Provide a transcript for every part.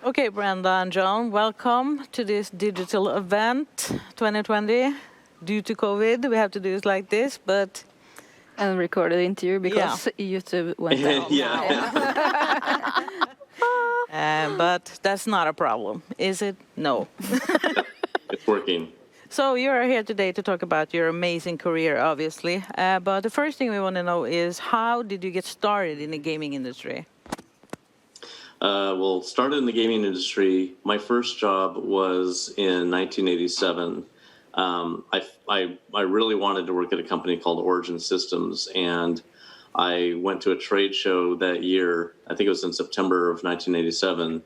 Okay, Brenda and John, welcome to this digital event 2020. Due to COVID, we have to do it like this, but... And record the interview because YouTube went down. But that's not a problem, is it? No. It's working. So you're here today to talk about your amazing career, obviously. But the first thing we want to know is, how did you get started in the gaming industry? Well, started in the gaming industry. My first job was in 1987. I really wanted to work at a company called Origin Systems, and I went to a trade show that year. I think it was in September of 1987.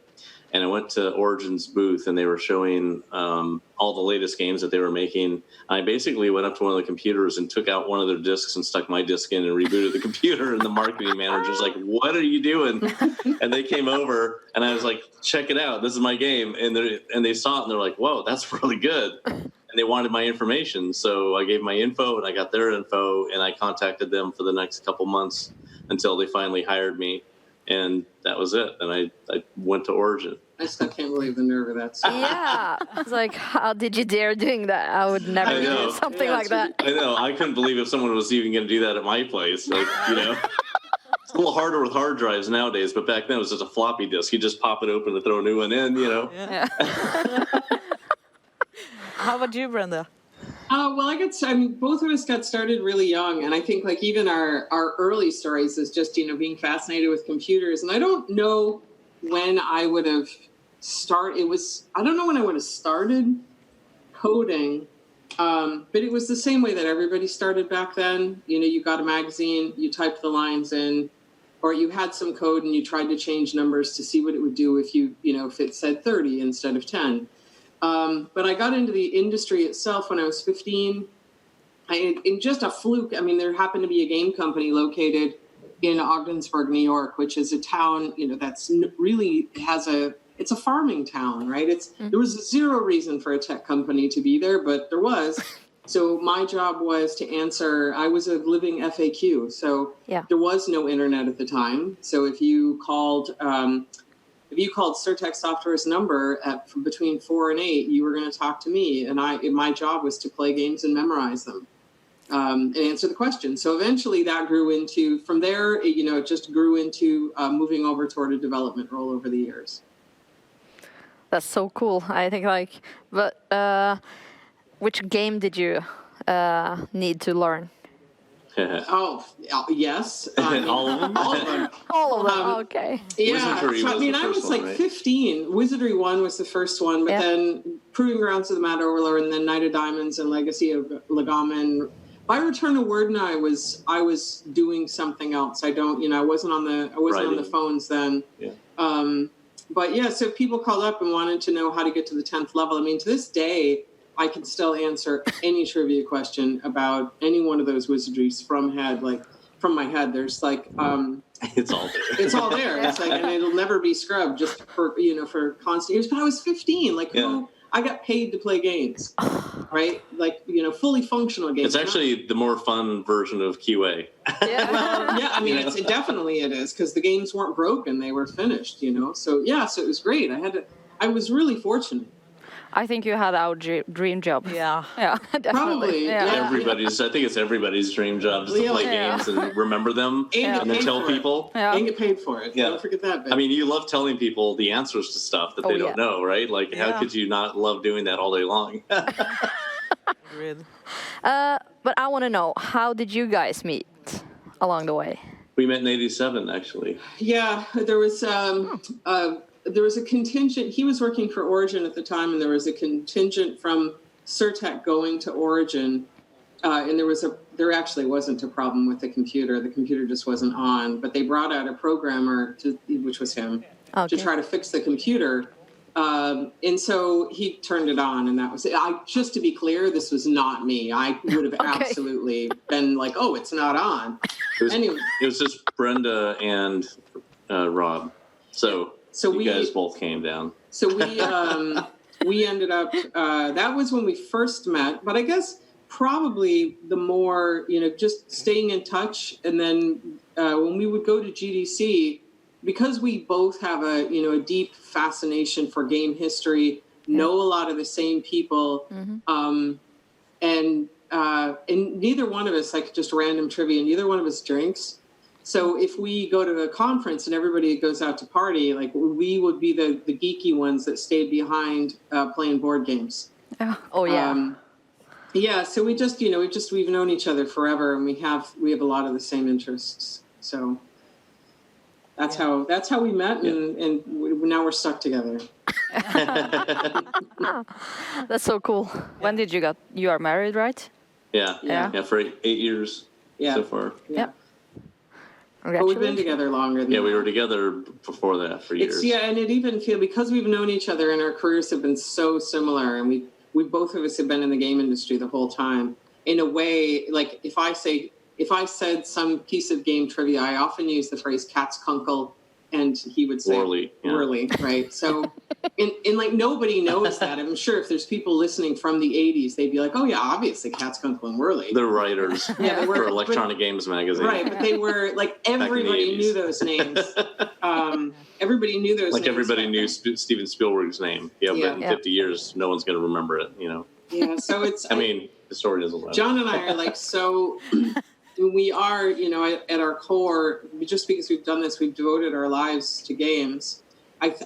And I went to Origin's booth, and they were showing all the latest games that they were making. I basically went up to one of the computers and took out one of their discs and stuck my disc in and rebooted the computer. And the marketing manager's like, "What are you doing?" And they came over, and I was like, "Check it out. This is my game." And they saw it, and they're like, "Whoa, that's really good." And they wanted my information. So I gave my info, and I got their info, and I contacted them for the next couple months until they finally hired me. And that was it. And I went to Origin. I still can't believe the nerve of that story. Yeah. It's like, how did you dare doing that? I would never do something like that. I know. I couldn't believe if someone was even going to do that at my place. Like, it's a little harder with hard drives nowadays, but back then it was just a floppy disk. You just pop it open and throw a new one in, Yeah. How about you, Brenda? Well, both of us got started really young, and I think like even our early stories is just, being fascinated with computers. And I don't know when I would have I don't know when I would have started coding, but it was the same way that everybody started back then. You got a magazine, you typed the lines in, or you had some code and you tried to change numbers to see what it would do if if it said 30 instead of 10. But I got into the industry itself when I was 15. In just a fluke, there happened to be a game company located in Ogdensburg, New York, which is a town, that's really it's a farming town, right? There was zero reason for a tech company to be there, but there was. So my job was to answer, I was a living FAQ. So there was no internet at the time. So if you called Certec Software's number at between 4 and 8, you were going to talk to me, and my job was to play games and memorize them and answer the questions. So eventually, that grew into from there. It just grew into moving over toward a development role over the years. That's so cool. I think but which game did you need to learn? Yes. All of them? All of them, okay. Yeah, I was like 15. Wizardry 1 was the first one, but then Proving Grounds of the Mad Overlord, and then Knight of Diamonds and Legacy of Legamen. By Return to Wordna, I was doing something else. I wasn't on the phones then. Yeah. But yeah, so people called up and wanted to know how to get to the 10th level. To this day, I can still answer any trivia question about any one of those wizardries from my head. There's it's all there. It's all there. It's and it'll never be scrubbed just for constant years. But I was 15. I got paid to play games, right? Fully functional games. It's actually the more fun version of QA. It definitely is, because the games weren't broken; they were finished. So it was great. I was really fortunate. I think you had our dream job. Yeah, definitely. Probably. Yeah. I think it's everybody's dream job, just to play games and remember them and then tell people. And get paid for it. Yeah. Don't forget that bit. You love telling people the answers to stuff that they don't know, right? How could you not love doing that all day long? But I want to know, how did you guys meet along the way? We met in 87, actually. Yeah, there was a contingent. He was working for Origin at the time, and there was a contingent from Certec going to Origin, and there actually wasn't a problem with the computer. The computer just wasn't on, but they brought out a programmer, which was him, to try to fix the computer. And so he turned it on, and that was it. Just to be clear, this was not me. I would have absolutely been like, "Oh, it's not on." It was just Brenda and Rob. So you guys both came down. So we ended up, that was when we first met, but I guess probably the more, just staying in touch. And then when we would go to GDC, because we both have a deep fascination for game history, know a lot of the same people, and neither one of us, like just random trivia, neither one of us drinks. So if we go to a conference and everybody goes out to party, like we would be the geeky ones that stayed behind playing board games. Oh yeah. Yeah, so we just, we've known each other forever, and we have a lot of the same interests. So that's how we met, and now we're stuck together. That's so cool. When did you are married, right? Yeah, for 8 years so far. Yeah. But we've been together longer than that. We were together before that for years. And it even feels, because we've known each other and our careers have been so similar, and we both of us have been in the game industry the whole time. In a way, like if I said some piece of game trivia, I often use the phrase "cat's kunkel," and he would say "whirly," right? So, and like nobody knows that. I'm sure if there's people listening from the '80s, they'd be like, "Oh yeah, obviously cat's kunkel and whirly." They're writers they were, for Electronic Games magazine, right? But they were like everybody knew those names. Everybody knew those. Like names everybody knew Steven Spielberg's name. But in 50 years, no one's going to remember it. Yeah. So it's. I mean, the story doesn't last. John and I are like so. We are, at our core, just because we've done this, we've devoted our lives to games.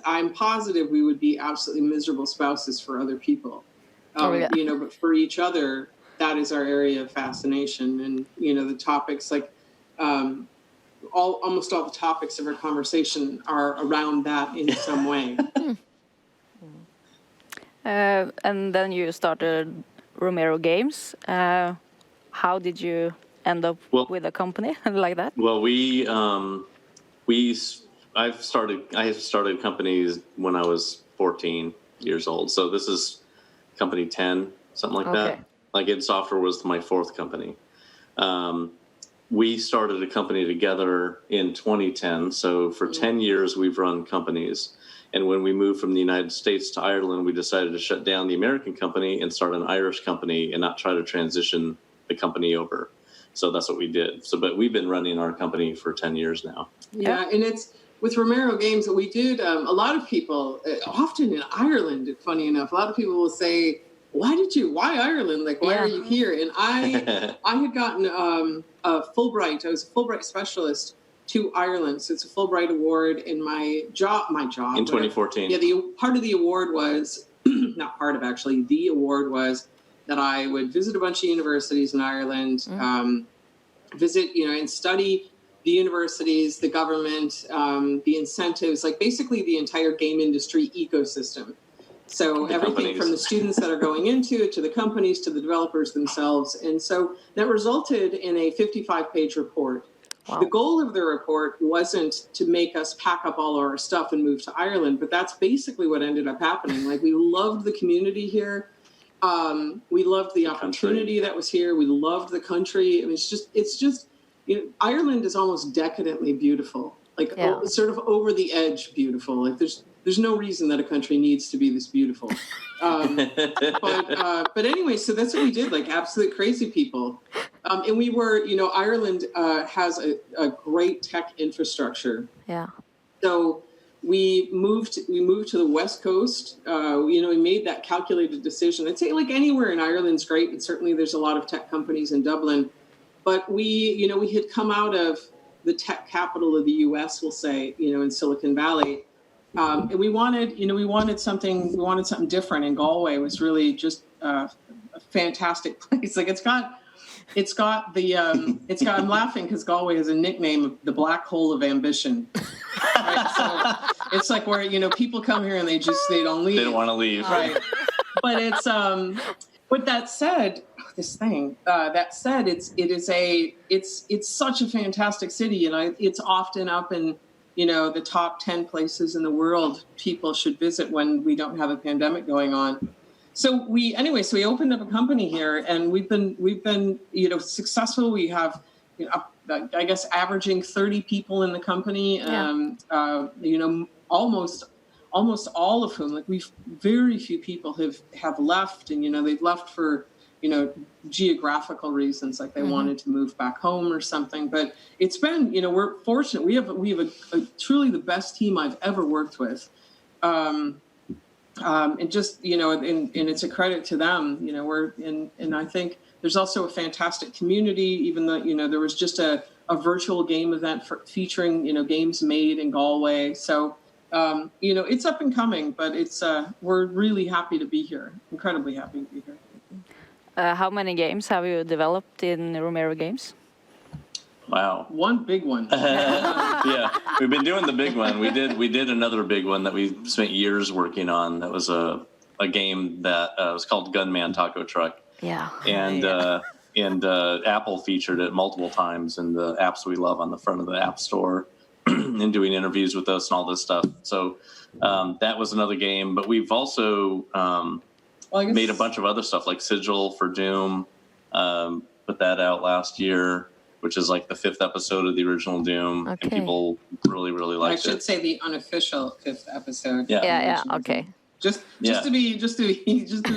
I'm positive we would be absolutely miserable spouses for other people. But for each other, that is our area of fascination. And, the topics like almost all the topics of our conversation are around that in some way. And then you started Romero Games. How did you end up with a company like that? Well, I started companies when I was 14 years old. So this is company 10, something like that. Like id Software was my fourth company. We started a company together in 2010. So for 10 years, we've run companies. And when we moved from the United States to Ireland, we decided to shut down the American company and start an Irish company and not try to transition the company over. So that's what we did. But we've been running our company for 10 years now. Yeah, and it's with Romero Games that we did. A lot of people, often in Ireland, funny enough, a lot of people will say, why Ireland? Like, why are you here? And I had gotten a Fulbright. I was a Fulbright specialist to Ireland. So it's a Fulbright award in my job. In 2014. Yeah, the part of the award was, not part of actually, the award was that I would visit a bunch of universities in Ireland, visit, and study the universities, the government, the incentives, like basically the entire game industry ecosystem. So everything from the students that are going into it to the companies to the developers themselves. And so that resulted in a 55-page report. Wow. The goal of the report wasn't to make us pack up all our stuff and move to Ireland, but that's basically what ended up happening. Like we loved the community here. We loved the opportunity that was here. We loved the country. I mean, it's just, Ireland is almost decadently beautiful, like sort of over the edge beautiful. Like there's no reason that a country needs to be this beautiful. But anyway, so that's what we did, like absolute crazy people. And we were, Ireland has a great tech infrastructure. Yeah. So we moved to the West Coast. We made that calculated decision. I'd say like anywhere in Ireland's great, and certainly there's a lot of tech companies in Dublin. But we had come out of the tech capital of the U.S., we'll say, in Silicon Valley, and we wanted something different. And Galway was really just a fantastic place. Like I'm laughing because Galway has a nickname of the black hole of ambition. Right? So it's like where, people come here and they don't leave. They don't want to leave. Right. But it's, but that said, it's such a fantastic city. And it's often up in, the top 10 places in the world people should visit when we don't have a pandemic going on. So we opened up a company here, and we've been successful. We have, I guess, averaging 30 people in the company. Almost all of whom, like very few people have left, and they've left for geographical reasons, like they wanted to move back home or something. But it's been, we're fortunate. We have a truly the best team I've ever worked with. And just, and it's a credit to them, and I think there's also a fantastic community, even though, there was just a virtual game event featuring, games made in Galway. So, it's up and coming, but we're really happy to be here, incredibly happy to be here. How many games have you developed in Romero Games? Wow. One big one. Yeah, we've been doing the big one. We did another big one that we spent years working on. That was a game that was called Gunman Taco Truck. Yeah. And Apple featured it multiple times in the apps we love on the front of the App Store and doing interviews with us and all this stuff. So that was another game. But we've also made a bunch of other stuff like Sigil for Doom. Put that out last year, which is like the 5th episode of the original Doom. Okay. And people really, really liked it. I should say the unofficial 5th episode. Yeah. Okay. Just to be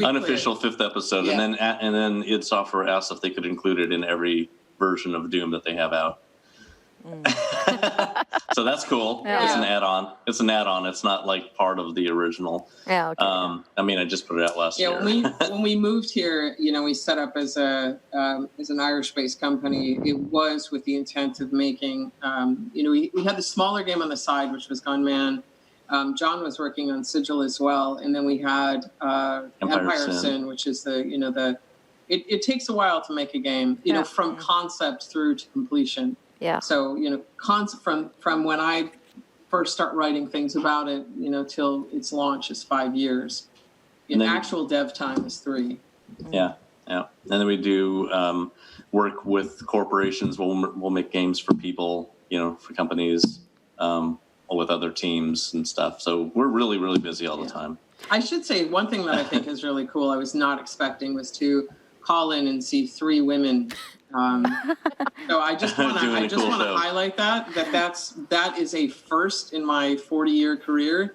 unofficial clear. 5th episode, Yeah. and then id Software asked if they could include it in every version of Doom that they have out. So that's cool. Yeah. It's an add-on. It's not like part of the original. Yeah. Okay. I just put it out last year. When we moved here, we set up as an Irish-based company. It was with the intent of making, we had the smaller game on the side, which was Gunman. John was working on Sigil as well, and then we had Empire of Sin, which is it takes a while to make a game, from concept through to completion. Yeah. So from when I first start writing things about it, till its launch is 5 years. And actual dev time is 3. Yeah. And then we do work with corporations. We'll make games for people, for companies. With other teams and stuff. So we're really, really busy all the time. I should say one thing that I think is really cool, I was not expecting, was to call in and see 3 women. So I just want to highlight that is a first in my 40-year career.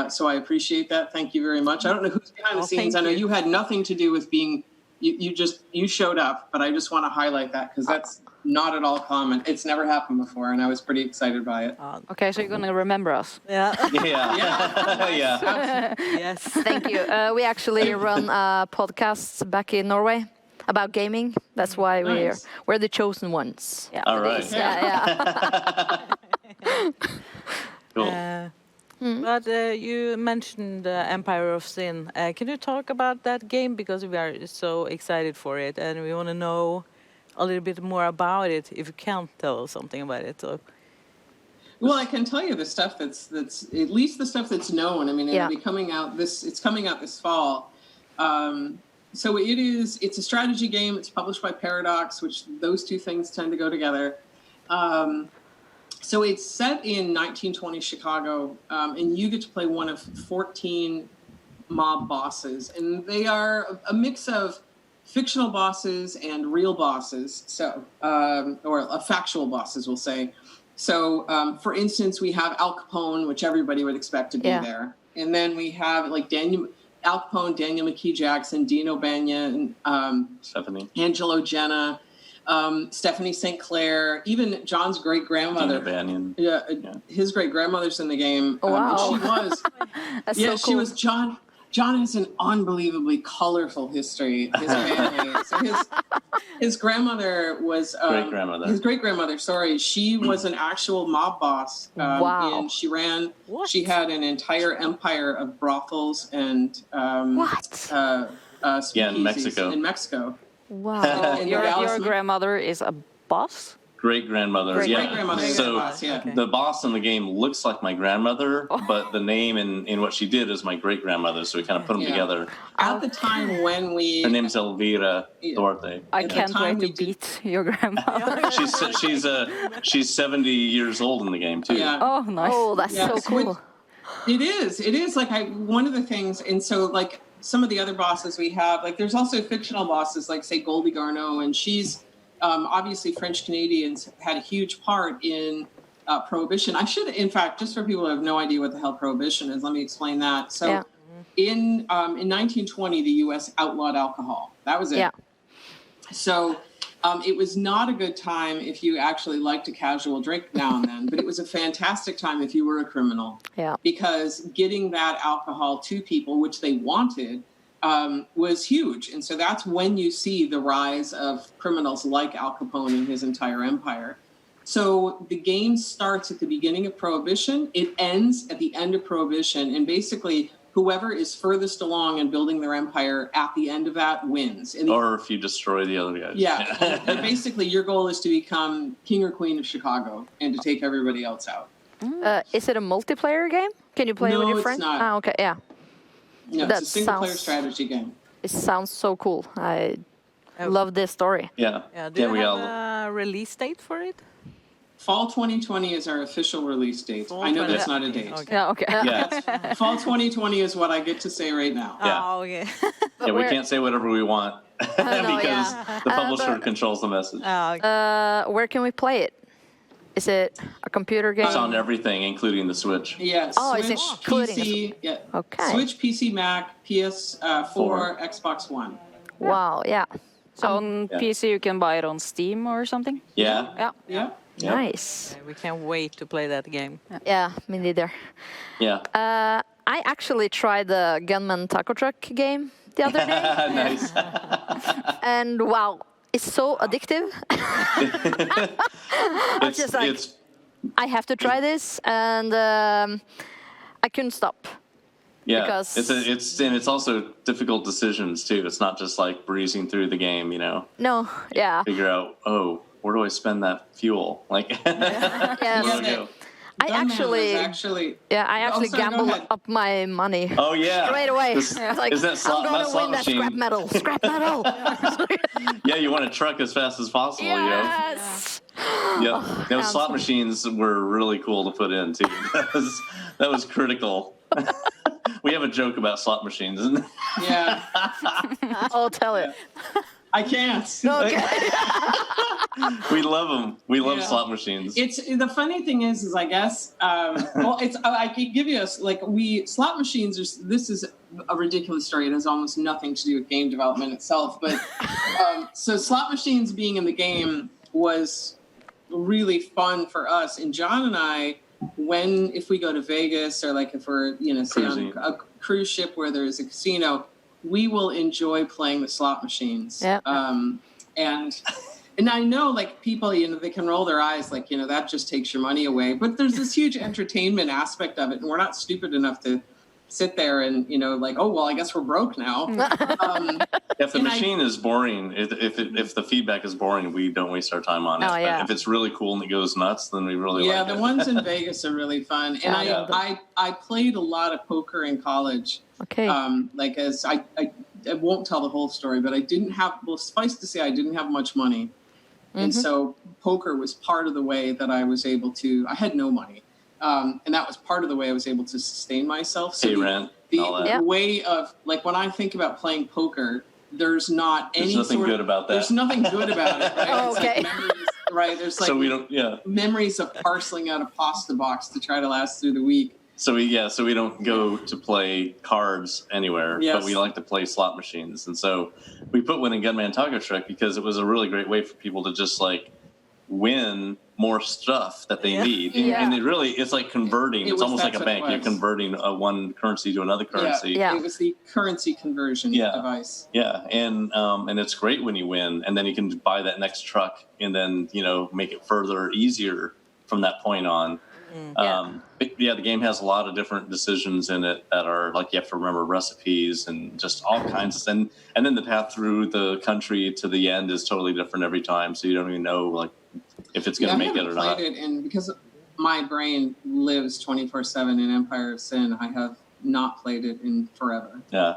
So I appreciate that. Thank you very much. I don't know who's behind the scenes. I know you had nothing to do with being, you showed up, but I just want to highlight that because that's not at all common. It's never happened before, and I was pretty excited by it. Okay, so you're going to remember us. Yeah. Yeah. Yes. Thank you. We actually run podcasts back in Norway about gaming. That's why we're the chosen ones. Yeah. All right. Yeah. Cool. But you mentioned Empire of Sin. Can you talk about that game? Because we are so excited for it, and we want to know a little bit more about it, if you can tell us something about it. So. Well, I can tell you the stuff that's at least the stuff that's known. I mean, it'll be coming out it's coming out this fall. So it's a strategy game. It's published by Paradox, which those two things tend to go together. So it's set in 1920 Chicago, and you get to play one of 14 mob bosses, and they are a mix of fictional bosses and real bosses, so or factual bosses, we'll say. So, for instance, we have Al Capone, which everybody would expect to be there, and then we have like Al Capone, Daniel McKee Jackson, Dean O'Bania, and Stephanie, Angelo Jenna, Stephanie St. Clair, even John's great grandmother. His great grandmother's in the game. Oh, wow. And she was. That's so cool. She was John. John has an unbelievably colorful history. His family. So his grandmother was his great grandmother. Sorry, she was an actual mob boss. Wow! And she ran. What? She had an entire empire of brothels and in Mexico. In Mexico. Wow! So your grandmother is a boss. Great-grandmother. Great-grandmother. So boss, the boss in the game looks like my grandmother, but the name and what she did is my great-grandmother, so we kind of put them together. At the time when we... Her name's Elvira Duarte. I can't wait to beat your grandmother. She's 70 years old in the game, too. Yeah. Oh, nice. Oh, that's so cool. It is. Like, one of the things, and so, like, some of the other bosses we have, like, there's also fictional bosses, like, say, Goldie Garneau, and she's... obviously, French Canadians had a huge part in Prohibition. I should, in fact, just for people who have no idea what the hell Prohibition is, let me explain that. So in 1920, the U.S. outlawed alcohol. That was it. Yeah. So it was not a good time if you actually liked a casual drink now and then, but it was a fantastic time if you were a criminal. Yeah. Because getting that alcohol to people, which they wanted, was huge. And so that's when you see the rise of criminals like Al Capone and his entire empire. So the game starts at the beginning of Prohibition. It ends at the end of Prohibition. And basically, whoever is furthest along in building their empire at the end of that wins. Or if you destroy the other guys. Yeah. And basically, your goal is to become king or queen of Chicago and to take everybody else out. Is it a multiplayer game? Can you play No, with your it's friends? not. Ah, okay, yeah. No, That it's a single-player sounds- strategy game. It sounds so cool. I love this story. Yeah. Yeah, do you we have all. a release date for it? Fall 2020 is our official release date. Fall I know that's 2020. not a date. Okay. Yeah, okay. Yeah. Fall 2020 is what I get to say right now. Yeah. Oh, okay. Yeah, we where- can't say whatever we want because the publisher but- controls the message. Oh, okay. Where can we play it? Is it a computer game? It's on everything, including the Switch. Yeah, Oh, it's Switch, including PC, Okay. Switch, PC, Mac, PS4, Xbox One. Wow, yeah. So on Yeah. PC you can buy it on Steam or something? Yeah. Yeah. Yeah. Yep. Nice. We can't wait to play that game. Yeah, me neither. Yeah. I actually tried the Gunman Taco Truck game the other day, Nice. and wow, it's so addictive. It's, just like- it's I have to try this, and I couldn't stop. yeah. because- It's also difficult decisions too. It's not just like breezing through the game. No, yeah, Figure out, oh, where do I spend that fuel? Like, yes. where do I Yeah. go? I Gunman was actually Oh, actually sorry, go gambled ahead. up my money. Oh yeah. Straight away. This- I was like, is that slot, I'm gonna that slot win that machine? scrap metal. Scrap metal. Yeah, you want to truck as fast as possible. Yes. You know. Yeah. Those slot machines were really cool to put in too. That was critical. We have a joke about slot machines, isn't it? Yeah. I'll tell it. I can't. Okay. We love them. We love Yeah. slot machines. It's the funny thing is I guess well it's I could give you slot machines are, this is a ridiculous story. It has almost nothing to do with game development itself, but so slot machines being in the game was really fun for us. And John and I, if we go to Vegas or like if we're say on Cruising. a cruise ship where there's a casino, we will enjoy playing the slot machines. Yep. And I know, like, people, they can roll their eyes, like, that just takes your money away. But there's this huge entertainment aspect of it, and we're not stupid enough to sit there and, like, oh, well, I guess we're broke now. If the and machine is boring, if the feedback is boring, we don't waste our time on it. Oh, yeah. But if it's really cool and it goes nuts, then we really Yeah, like the it. ones in Vegas are really fun. And Yeah. I played a lot of poker in college. Okay. Like, as I won't tell the whole story, but I didn't have, well, suffice to say, I didn't have much money. And so poker was part of the way that I was able to, I had no money. And that was part of the way I was able to sustain myself. So Pay rent, all that. the Yep. way of, like, when I think about playing poker, there's not There's any nothing sort good of, about that. There's nothing good about it, right? Oh, It's like okay. memories, right? There's like So we don't, yeah. memories of parceling out a pasta box to try to last through the week. So we don't go to play cards anywhere, Yes. but we like to play slot machines. And so we put one in Gunman Taco Truck because it was a really great way for people to just like win more stuff that they need. Yeah. And it's like converting. It It's was- almost like that's a what it bank. You're was. converting one currency to another currency. Yeah. It was the currency conversion Yeah. device. Yeah, and it's great when you win, and then you can buy that next truck, and then make it further easier from that point on. But yeah, the game has a lot of different decisions in it that are like you have to remember recipes and just all kinds of and then the path through the country to the end is totally different every time, so you don't even know like if it's going to make it or I not. haven't played it, and because my brain lives 24/7 in Empire of Sin, I have not played it in forever. Yeah,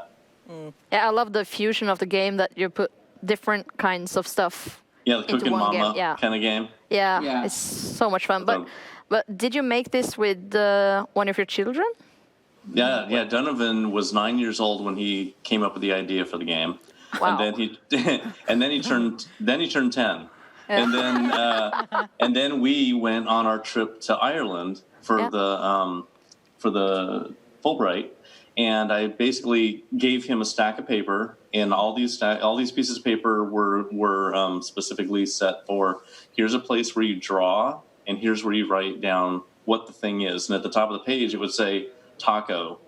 Yeah, I love the fusion of the game that you put different kinds of stuff. yeah, the Into Cooking one game, Mama yeah. kind of game. Yeah, Yeah. it's so much fun. But did you make this with one of your children? Yeah. Donovan was 9 years old when he came up with the idea for the game, Wow. and then he turned 10, and then we went on our trip to Ireland for Yeah. the Fulbright, and I basically gave him a stack of paper, and all these pieces of paper were specifically set for, here's a place where you draw, and here's where you write down what the thing is. And at the top of the page, it would say taco,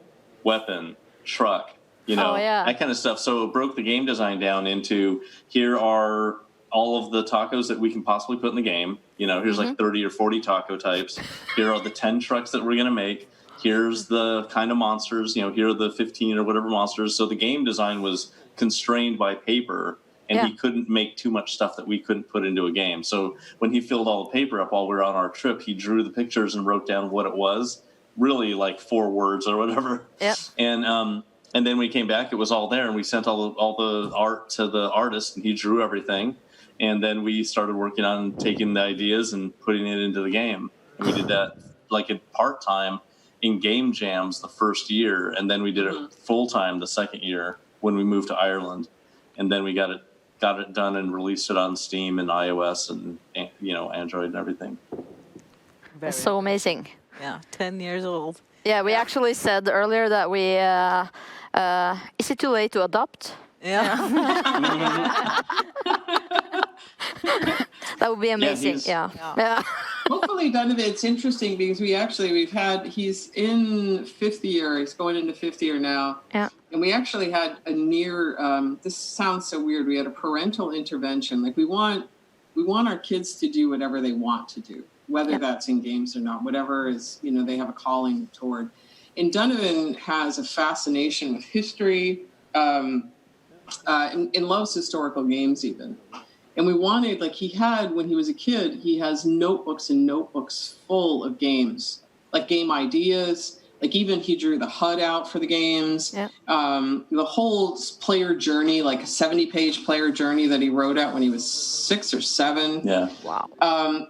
weapon, truck, that kind of stuff. So it broke the game design down into, here are all of the tacos that we can possibly put in the game. Here's like 30 or 40 taco types. Here are the 10 trucks that we're going to make. Here's the kind of monsters, here are the 15 or whatever monsters. So the game design was constrained by paper, and he couldn't make too much stuff that we couldn't put into a game. So when he filled all the paper up while we were on our trip, he drew the pictures and wrote down what it was, really like 4 words or whatever. Yep. And then when we came back, it was all there, and we sent all the art to the artist, and he drew everything. And then we started working on taking the ideas and putting it into the game. And we did that like at part-time in game jams the first year, and then we did it full-time the second year when we moved to Ireland. And then we got it done and released it on Steam and iOS and Android and everything. That's so amazing. Yeah, 10 years old. Yeah, we actually said earlier that we... is it too late to adopt? Yeah. That would be amazing. Yeah. Hopefully, Donovan, it's interesting because he's in 5th year. He's going into 5th year now. Yeah. And we actually had a near, this sounds so weird. We had a parental intervention. Like we want our kids to do whatever they want to do, whether that's in games or not, whatever is, they have a calling toward. And Donovan has a fascination with history, and loves historical games even. And we wanted, when he was a kid, he has notebooks and notebooks full of games, like game ideas. Like even he drew the HUD out for the games. Yeah. The whole player journey, like a 70-page player journey that he wrote out when he was 6 or 7. Yeah. Wow.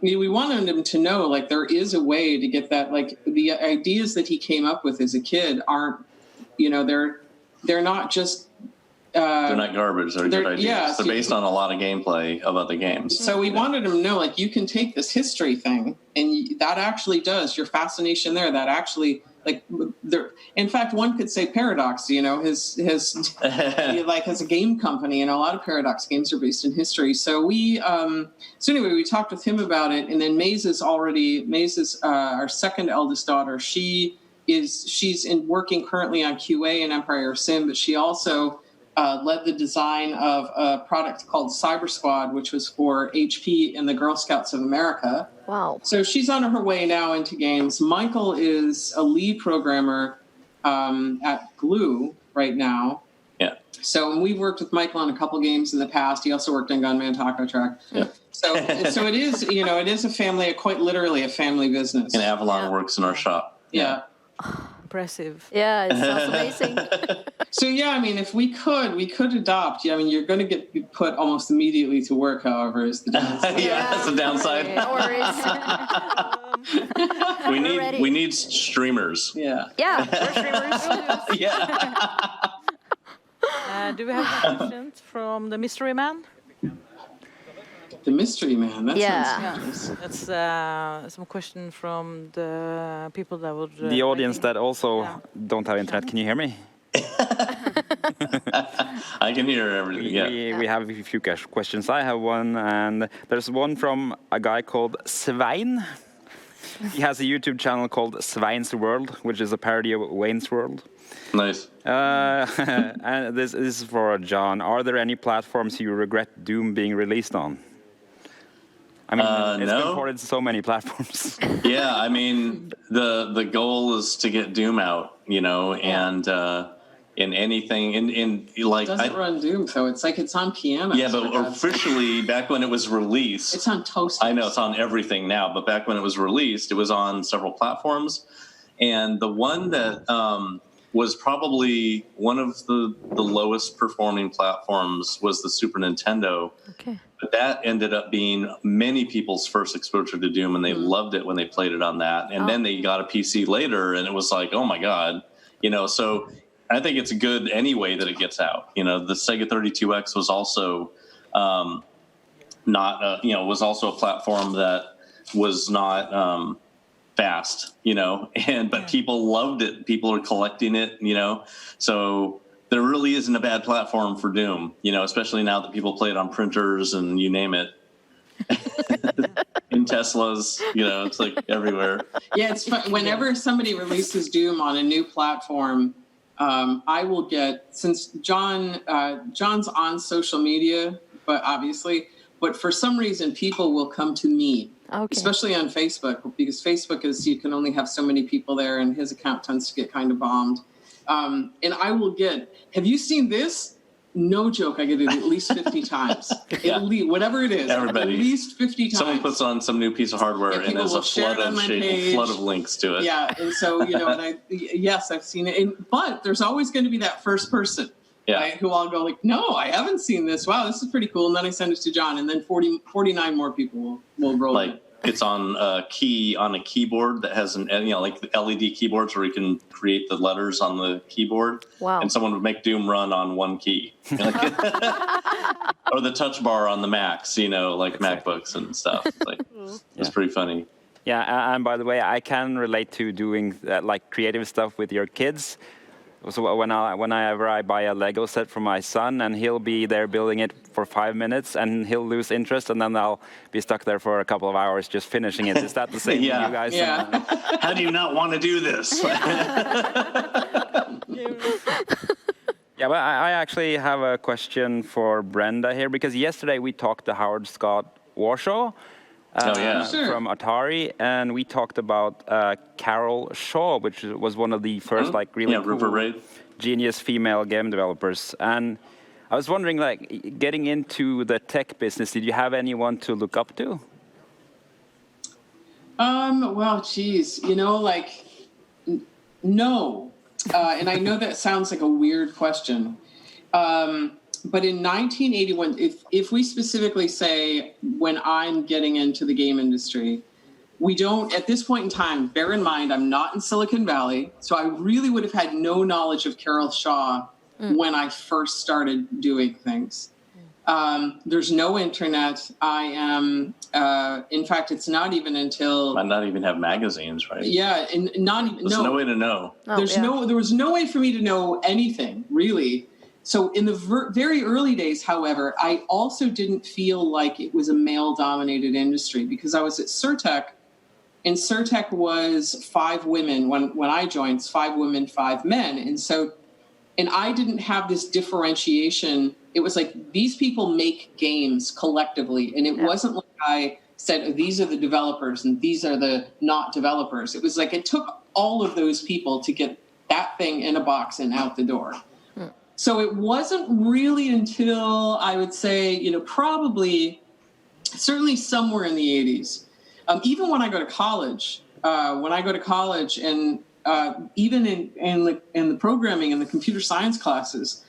We wanted him to know, there is a way to get that, the ideas that he came up with as a kid aren't, they're not just... they're not garbage. They're good ideas. Yeah, they're based on a lot of gameplay about the games. So we wanted him to know, you can take this history thing, and that actually does your fascination there. That actually, in fact, one could say Paradox. His has a game company, and a lot of Paradox games are based in history. So we talked with him about it, and then Maze is our second eldest daughter. She's working currently on QA in Empire of Sin, but she also led the design of a product called Cyber Squad, which was for HP and the Girl Scouts of America. Wow. So she's on her way now into games. Michael is a lead programmer at Glue right now. Yeah. So we've worked with Michael on a couple games in the past. He also worked on Gunman Taco Truck. Yeah. So it is, it is a family, quite literally a family business. And Avalon works in our shop. Yeah. Impressive. Yeah, it sounds amazing. So if we could adopt. You're going to get put almost immediately to work. However, is the downside. That's the downside. We need streamers. Yeah. Yeah, we're streamers. Yeah. Do we have any questions from the mystery man? The mystery man. That sounds Yeah. That's some question from the people that would... the audience that also don't have internet. Can you hear me? I can hear everything, yeah. We have a few questions. I have one, and there's one from a guy called Svein. He has a YouTube channel called Svein's World, which is a parody of Wayne's World. Nice. And this is for John. Are there any platforms you regret Doom being released on? It's been ported to so many platforms. Yeah, the goal is to get Doom out, and in anything, it doesn't run Doom, so it's on piano. Yeah, but officially, back when it was released, it's on toasters. I know it's on everything now, but back when it was released, it was on several platforms, and the one that was probably one of the lowest performing platforms was the Super Nintendo. Okay. But that ended up being many people's first exposure to Doom, and they loved it when they played it on that. And then they got a PC later, and it was like, oh my God, so I think it's good anyway that it gets out. The Sega 32X was also was also a platform that was not fast, but people loved it. People are collecting it, so there really isn't a bad platform for Doom, especially now that people play it on printers and you name it. In Teslas, it's like everywhere. Yeah, it's fun. Whenever somebody releases Doom on a new platform, I will get, since John's on social media, but for some reason people will come to me, especially on Facebook, because Facebook is, you can only have so many people there, and his account tends to get kind of bombed. And I will get, have you seen this? No joke, I get it at least 50 times. Yeah. At least, whatever it is, everybody, at least 50 times. Someone puts on some new piece of hardware, and there's a flood of links to it. Yeah, and so, and yes, I've seen it. But there's always going to be that first person, right, who I'll go like, no, I haven't seen this. Wow, this is pretty cool. And then I send it to John, and then 49 more people will roll it. It's on a keyboard that has like the LED keyboards where you can create the letters on the keyboard. Wow. And someone would make Doom run on one key. Or the touch bar on the Macs, like MacBooks and stuff. It's pretty funny. Yeah, and by the way, I can relate to doing like creative stuff with your kids. So whenever I buy a Lego set for my son, and he'll be there building it for 5 minutes, and he'll lose interest, and then I'll be stuck there for a couple of hours just finishing it. Is that the same for you guys? Yeah. How do you not want to do this? Yeah, but I actually have a question for Brenda here, because yesterday we talked to Howard Scott Warshaw. From Atari, and we talked about Carol Shaw, which was one of the first really cool genius female game developers. And I was wondering, getting into the tech business, did you have anyone to look up to? Well, geez, no. And I know that sounds like a weird question. But in 1981, if we specifically say when I'm getting into the game industry, we don't, at this point in time, bear in mind, I'm not in Silicon Valley, so I really would have had no knowledge of Carol Shaw when I first started doing things. There's no internet. I am, in fact, it's not even until... Might not even have magazines, right? Yeah, and not even... There's no way to know. There was no way for me to know anything, really. So in the very early days, however, I also didn't feel like it was a male-dominated industry, because I was at Surtech, and Surtech was 5 women. When I joined, it's 5 women, 5 men. And I didn't have this differentiation. It was like, these people make games collectively, and it wasn't like I said, these are the developers and these are the not developers. It was like it took all of those people to get that thing in a box and out the door. So it wasn't really until, I would say, probably, certainly somewhere in the 80s. Even when I go to college, and even in the programming and the computer science classes,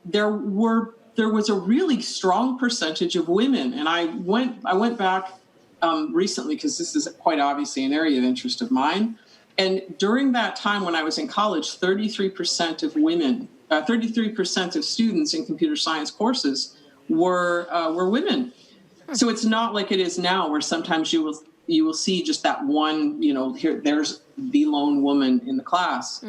there was a really strong percentage of women. And I went back recently, because this is quite obviously an area of interest of mine. And during that time when I was in college, 33% of women, 33% of students in computer science courses were women. So it's not like it is now, where sometimes you will see just that one, there's the lone woman in the class.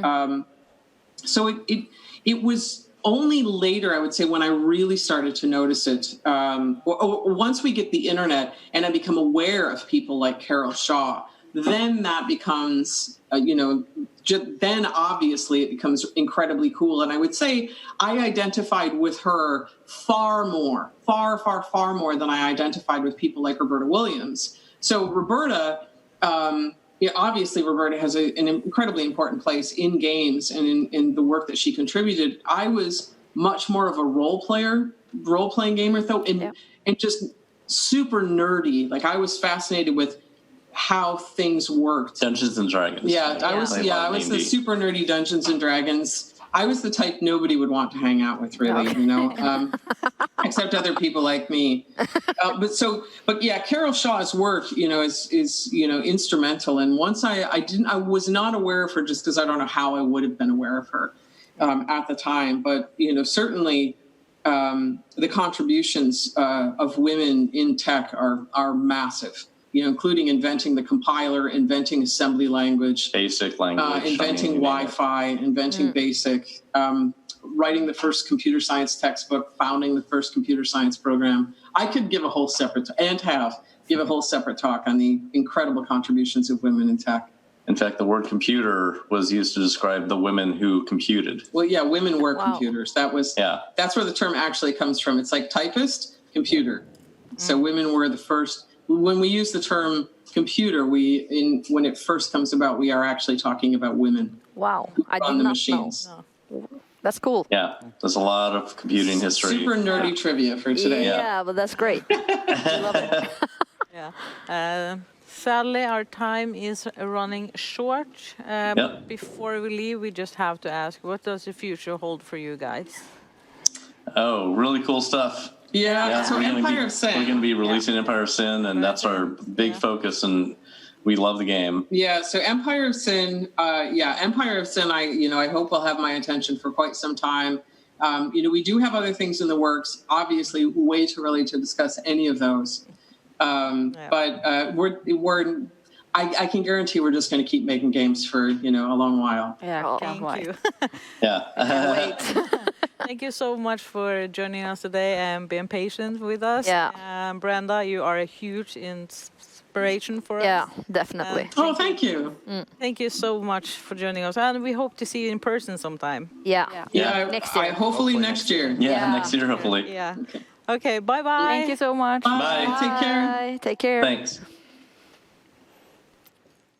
So it was only later, I would say, when I really started to notice it. Once we get the internet and I become aware of people like Carol Shaw, then that becomes, then obviously it becomes incredibly cool. And I would say I identified with her far more than I identified with people like Roberta Williams. So Roberta, obviously Roberta has an incredibly important place in games and in the work that she contributed. I was much more of a role-playing gamer, though, and just super nerdy. Like, I was fascinated with how things worked. Dungeons and Dragons. Yeah, I was the super nerdy Dungeons and Dragons. I was the type nobody would want to hang out with, really, except other people like me. But Carol Shaw's work, is instrumental. And once I was not aware of her, just because I don't know how I would have been aware of her at the time. But certainly the contributions of women in tech are massive. including inventing the compiler, inventing assembly language, basic language, inventing Wi-Fi, inventing BASIC, writing the first computer science textbook, founding the first computer science program. I could give a whole separate talk on the incredible contributions of women in tech. In fact, the word computer was used to describe the women who computed. Well, yeah, women were computers. That's where the term actually comes from. It's like typist, computer. So women were the first. When we use the term computer, when it first comes about, we are actually talking about women. Wow, I did on the not machines. know. That's cool. Yeah, there's a lot of computing history. Super nerdy trivia for today. Yeah, but that's great. I love it. Yeah. Sadly, our time is running short. Before we leave, we just have to ask, what does the future hold for you guys? Oh, really cool stuff. Yeah, so Empire of Sin. We're going to be releasing Empire of Sin, and that's our big focus, and we love the game. Yeah, so Empire of Sin, Empire of Sin, I hope will have my attention for quite some time. We do have other things in the works, obviously way too early to discuss any of those. But I can guarantee we're just going to keep making games for, a long while. Yeah, Thank you. Wait. Thank you so much for joining us today and being patient with us. Yeah. Brenda, you are a huge inspiration for us. Yeah, definitely. Thank you. Thank you so much for joining us. And we hope to see you in person sometime. Yeah. Next year. Hopefully next year. Yeah, next year, hopefully. Yeah. Okay, bye-bye. Thank you so much. Bye. Take care. Take care. Thanks.